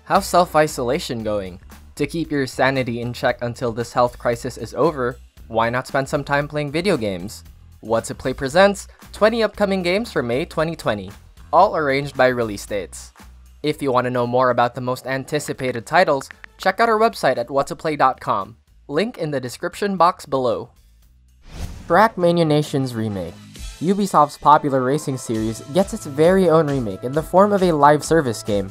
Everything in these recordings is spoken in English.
How's self-isolation going? To keep your sanity in check until this health crisis is over, why not spend some time playing video games? Whatoplay presents 20 upcoming games for May 2020, all arranged by release dates. If you want to know more about the most anticipated titles, check out our website at whatoplay.com, link in the description box below. Trackmania Nations Remake. Ubisoft's popular racing series gets its very own remake in the form of a live service game.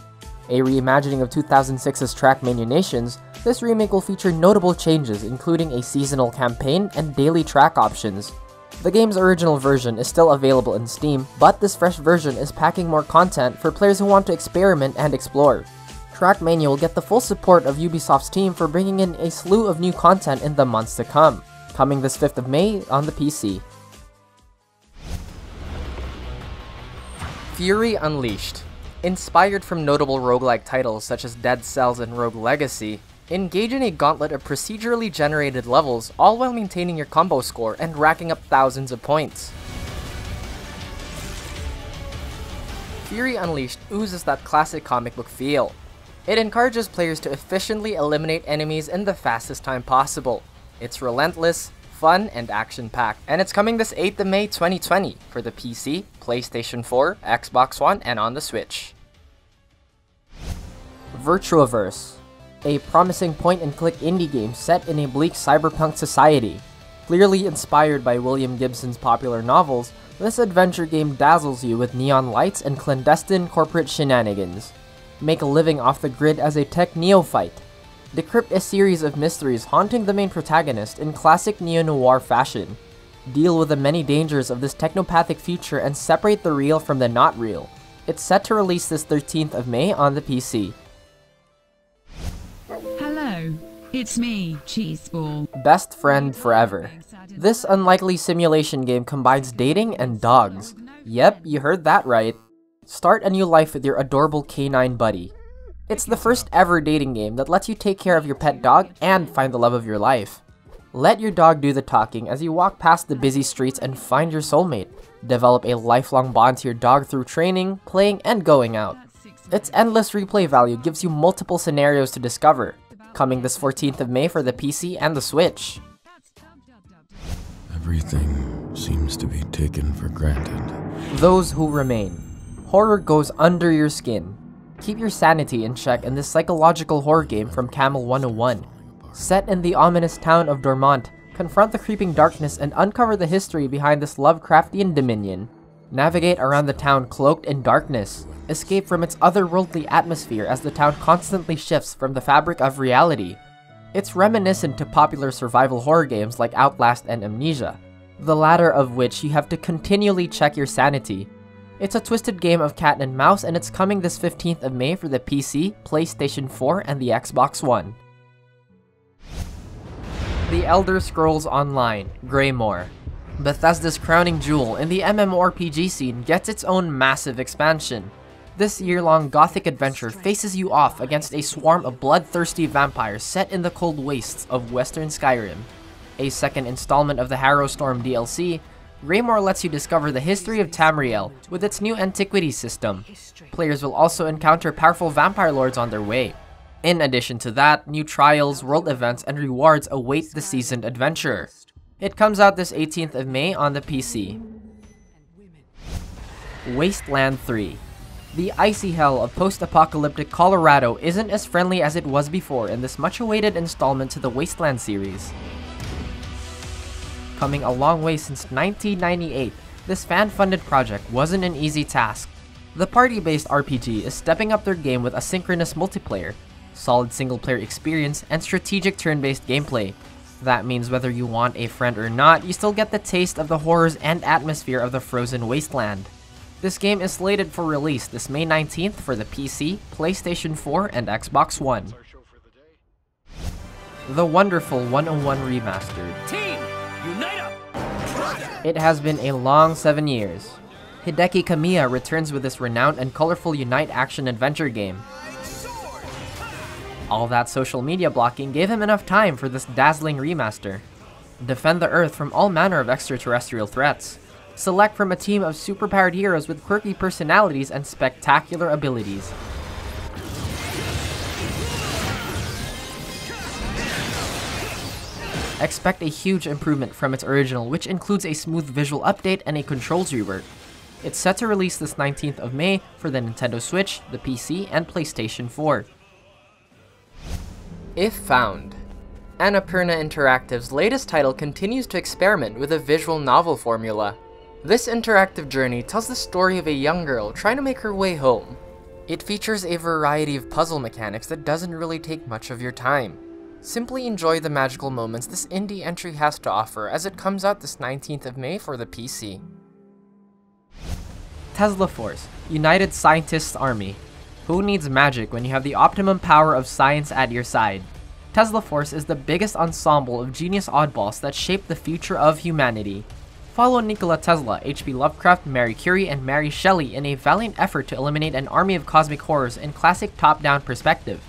A reimagining of 2006's Trackmania Nations, this remake will feature notable changes including a seasonal campaign and daily track options. The game's original version is still available in Steam, but this fresh version is packing more content for players who want to experiment and explore. Trackmania will get the full support of Ubisoft's team for bringing in a slew of new content in the months to come, coming this 5th of May on the PC. Fury Unleashed. Inspired from notable roguelike titles such as Dead Cells and Rogue Legacy, engage in a gauntlet of procedurally generated levels, all while maintaining your combo score and racking up thousands of points. Fury Unleashed oozes that classic comic book feel. It encourages players to efficiently eliminate enemies in the fastest time possible. It's relentless, fun, and action-packed, and it's coming this 8th of May 2020 for the PC, PlayStation 4, Xbox One, and on the Switch. Virtuaverse. A promising point-and-click indie game set in a bleak cyberpunk society. Clearly inspired by William Gibson's popular novels, this adventure game dazzles you with neon lights and clandestine corporate shenanigans. Make a living off the grid as a tech neophyte. Decrypt a series of mysteries haunting the main protagonist in classic neo-noir fashion. Deal with the many dangers of this technopathic future and separate the real from the not real. It's set to release this 13th of May on the PC. Hello, it's me, Cheeseball. Best Friend Forever. This unlikely simulation game combines dating and dogs. Yep, you heard that right. Start a new life with your adorable canine buddy. It's the first ever dating game that lets you take care of your pet dog and find the love of your life. Let your dog do the talking as you walk past the busy streets and find your soulmate. Develop a lifelong bond to your dog through training, playing, and going out. Its endless replay value gives you multiple scenarios to discover. Coming this 14th of May for the PC and the Switch. Everything seems to be taken for granted. Those Who Remain. Horror goes under your skin. Keep your sanity in check in this psychological horror game from Camel 101. Set in the ominous town of Dormont, confront the creeping darkness and uncover the history behind this Lovecraftian dominion. Navigate around the town cloaked in darkness. Escape from its otherworldly atmosphere as the town constantly shifts from the fabric of reality. It's reminiscent to popular survival horror games like Outlast and Amnesia, the latter of which you have to continually check your sanity. It's a twisted game of cat and mouse, and it's coming this 15th of May for the PC, PlayStation 4, and the Xbox One. The Elder Scrolls Online, Greymoor. Bethesda's crowning jewel in the MMORPG scene gets its own massive expansion. This year-long gothic adventure faces you off against a swarm of bloodthirsty vampires set in the cold wastes of Western Skyrim. A second installment of the Harrowstorm DLC, Greymoor lets you discover the history of Tamriel with its new antiquity system. Players will also encounter powerful vampire lords on their way. In addition to that, new trials, world events, and rewards await the seasoned adventurer. It comes out this 18th of May on the PC. Wasteland 3. The icy hell of post-apocalyptic Colorado isn't as friendly as it was before in this much-awaited installment to the Wasteland series. Coming a long way since 1998, this fan-funded project wasn't an easy task. The party-based RPG is stepping up their game with asynchronous multiplayer, solid single-player experience, and strategic turn-based gameplay. That means whether you want a friend or not, you still get the taste of the horrors and atmosphere of the frozen wasteland. This game is slated for release this May 19th for the PC, PlayStation 4, and Xbox One. The Wonderful 101 Remastered. Team, unite up! It has been a long 7 years. Hideki Kamiya returns with this renowned and colorful Unite action-adventure game. All that social media blocking gave him enough time for this dazzling remaster. Defend the Earth from all manner of extraterrestrial threats. Select from a team of superpowered heroes with quirky personalities and spectacular abilities. expect a huge improvement from its original, which includes a smooth visual update and a controls rework. It's set to release this 19th of May for the Nintendo Switch, the PC, and PlayStation 4. If Found. Annapurna Interactive's latest title continues to experiment with a visual novel formula. This interactive journey tells the story of a young girl trying to make her way home. It features a variety of puzzle mechanics that doesn't really take much of your time. Simply enjoy the magical moments this indie entry has to offer as it comes out this 19th of May for the PC. Tesla Force, United Scientists Army. Who needs magic when you have the optimum power of science at your side? Tesla Force is the biggest ensemble of genius oddballs that shape the future of humanity. Follow Nikola Tesla, H.P. Lovecraft, Marie Curie, and Mary Shelley in a valiant effort to eliminate an army of cosmic horrors in classic top-down perspective.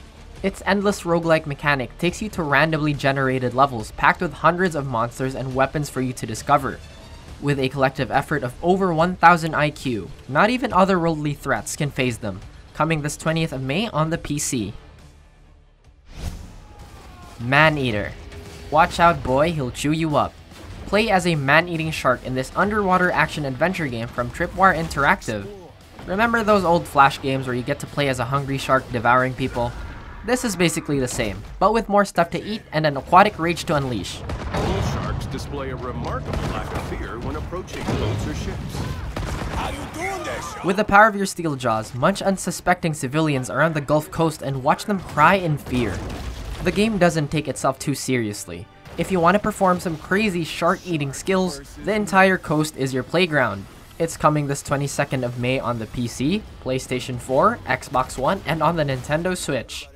Its endless roguelike mechanic takes you to randomly generated levels packed with hundreds of monsters and weapons for you to discover. With a collective effort of over 1000 IQ, not even otherworldly threats can faze them. Coming this 20th of May on the PC. Maneater. Watch out boy, he'll chew you up. Play as a man-eating shark in this underwater action-adventure game from Tripwire Interactive. Remember those old Flash games where you get to play as a hungry shark devouring people? This is basically the same, but with more stuff to eat and an aquatic rage to unleash. Bull sharks display a remarkable lack of fear when approaching boats or ships. How you doing this? With the power of your steel jaws, munch unsuspecting civilians around the Gulf Coast and watch them cry in fear. The game doesn't take itself too seriously. If you want to perform some crazy shark-eating skills, the entire coast is your playground. It's coming this 22nd of May on the PC, PlayStation 4, Xbox One, and on the Nintendo Switch.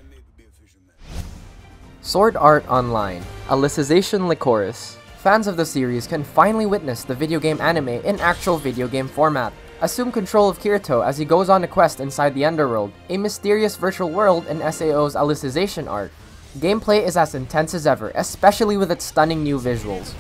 Sword Art Online, Alicization Lycoris. Fans of the series can finally witness the video game anime in actual video game format. Assume control of Kirito as he goes on a quest inside the Underworld, a mysterious virtual world in SAO's Alicization arc. Gameplay is as intense as ever, especially with its stunning new visuals.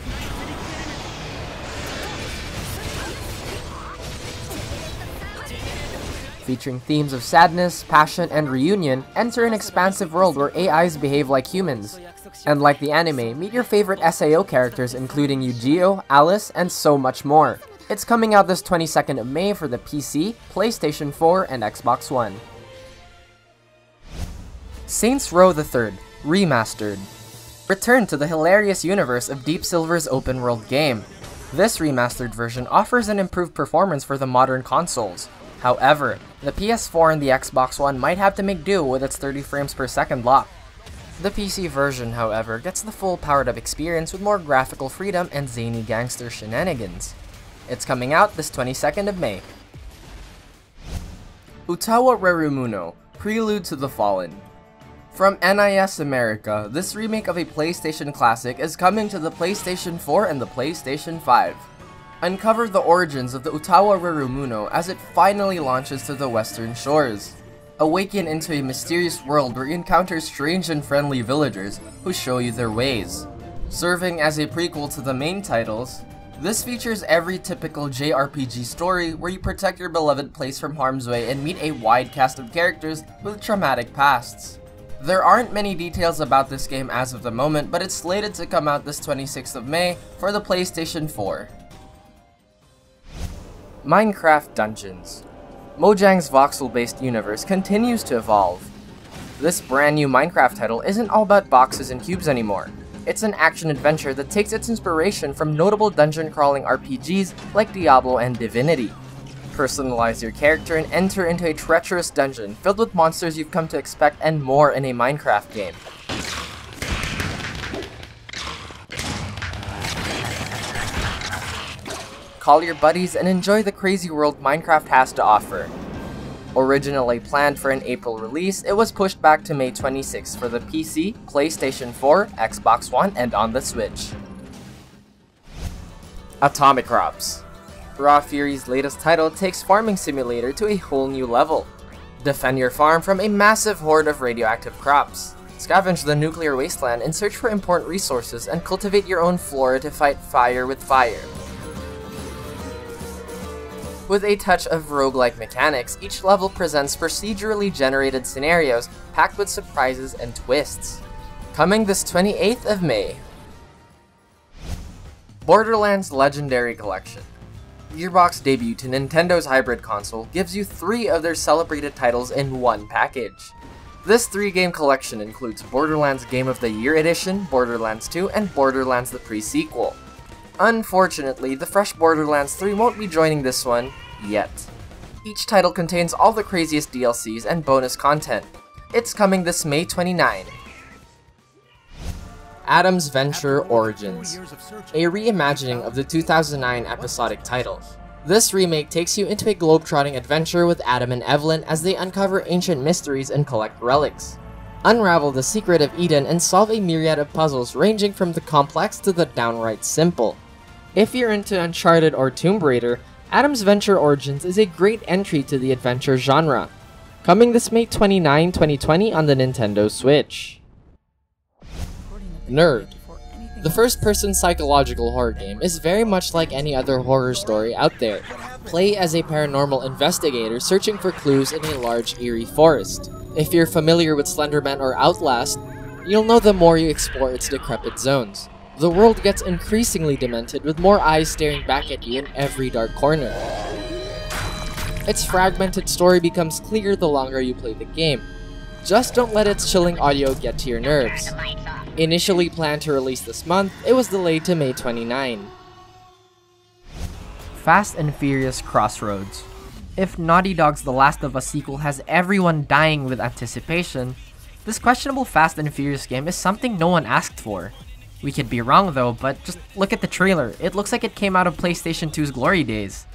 Featuring themes of sadness, passion, and reunion, enter an expansive world where AIs behave like humans. And like the anime, meet your favorite SAO characters including Yu-Gi-Oh, Alice, and so much more. It's coming out this 22nd of May for the PC, PlayStation 4, and Xbox One. Saints Row III Remastered. Return to the hilarious universe of Deep Silver's open-world game. This remastered version offers an improved performance for the modern consoles. However, the PS4 and the Xbox One might have to make do with its 30 frames per second lock. The PC version, however, gets the full powered-up experience with more graphical freedom and zany gangster shenanigans. It's coming out this 22nd of May. Utawarerumono, Prelude to the Fallen. From NIS America, this remake of a PlayStation classic is coming to the PlayStation 4 and the PlayStation 5. Uncover the origins of the Utawarerumono as it finally launches to the western shores. Awaken into a mysterious world where you encounter strange and friendly villagers who show you their ways. Serving as a prequel to the main titles, this features every typical JRPG story where you protect your beloved place from harm's way and meet a wide cast of characters with traumatic pasts. There aren't many details about this game as of the moment, but it's slated to come out this 26th of May for the PlayStation 4. Minecraft Dungeons. Mojang's voxel-based universe continues to evolve. This brand new Minecraft title isn't all about boxes and cubes anymore. It's an action-adventure that takes its inspiration from notable dungeon-crawling RPGs like Diablo and Divinity. Personalize your character and enter into a treacherous dungeon filled with monsters you've come to expect and more in a Minecraft game. Call your buddies and enjoy the crazy world Minecraft has to offer. Originally planned for an April release, it was pushed back to May 26 for the PC, PlayStation 4, Xbox One, and on the Switch. Atomicrops. Raw Fury's latest title takes Farming Simulator to a whole new level. Defend your farm from a massive horde of radioactive crops. Scavenge the nuclear wasteland in search for important resources and cultivate your own flora to fight fire with fire. With a touch of roguelike mechanics, each level presents procedurally generated scenarios packed with surprises and twists. Coming this 28th of May. Borderlands Legendary Collection. Gearbox debut to Nintendo's hybrid console gives you 3 of their celebrated titles in one package. This 3-game collection includes Borderlands Game of the Year Edition, Borderlands 2, and Borderlands the Pre-Sequel. Unfortunately, the fresh Borderlands 3 won't be joining this one yet. Each title contains all the craziest DLCs and bonus content. It's coming this May 29. Adam's Venture Origins, a reimagining of the 2009 episodic title. This remake takes you into a globetrotting adventure with Adam and Evelyn as they uncover ancient mysteries and collect relics. Unravel the secret of Eden and solve a myriad of puzzles ranging from the complex to the downright simple. If you're into Uncharted or Tomb Raider, Adam's Venture Origins is a great entry to the adventure genre. Coming this May 29, 2020 on the Nintendo Switch. Nerd. The first-person psychological horror game is very much like any other horror story out there. Play as a paranormal investigator searching for clues in a large, eerie forest. If you're familiar with Slenderman or Outlast, you'll know the more you explore its decrepit zones. The world gets increasingly demented with more eyes staring back at you in every dark corner. Its fragmented story becomes clear the longer you play the game. Just don't let its chilling audio get to your nerves. Initially planned to release this month, it was delayed to May 29. Fast and Furious Crossroads. If Naughty Dog's The Last of Us sequel has everyone dying with anticipation, this questionable Fast and Furious game is something no one asked for. We could be wrong though, but just look at the trailer. It looks like it came out of PlayStation 2's glory days.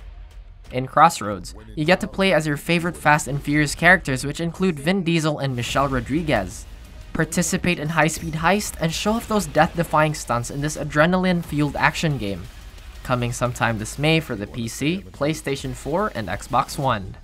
In Crossroads, you get to play as your favorite Fast and Furious characters, which include Vin Diesel and Michelle Rodriguez. Participate in high-speed heist and show off those death-defying stunts in this adrenaline-fueled action game. Coming sometime this May for the PC, PlayStation 4, and Xbox One.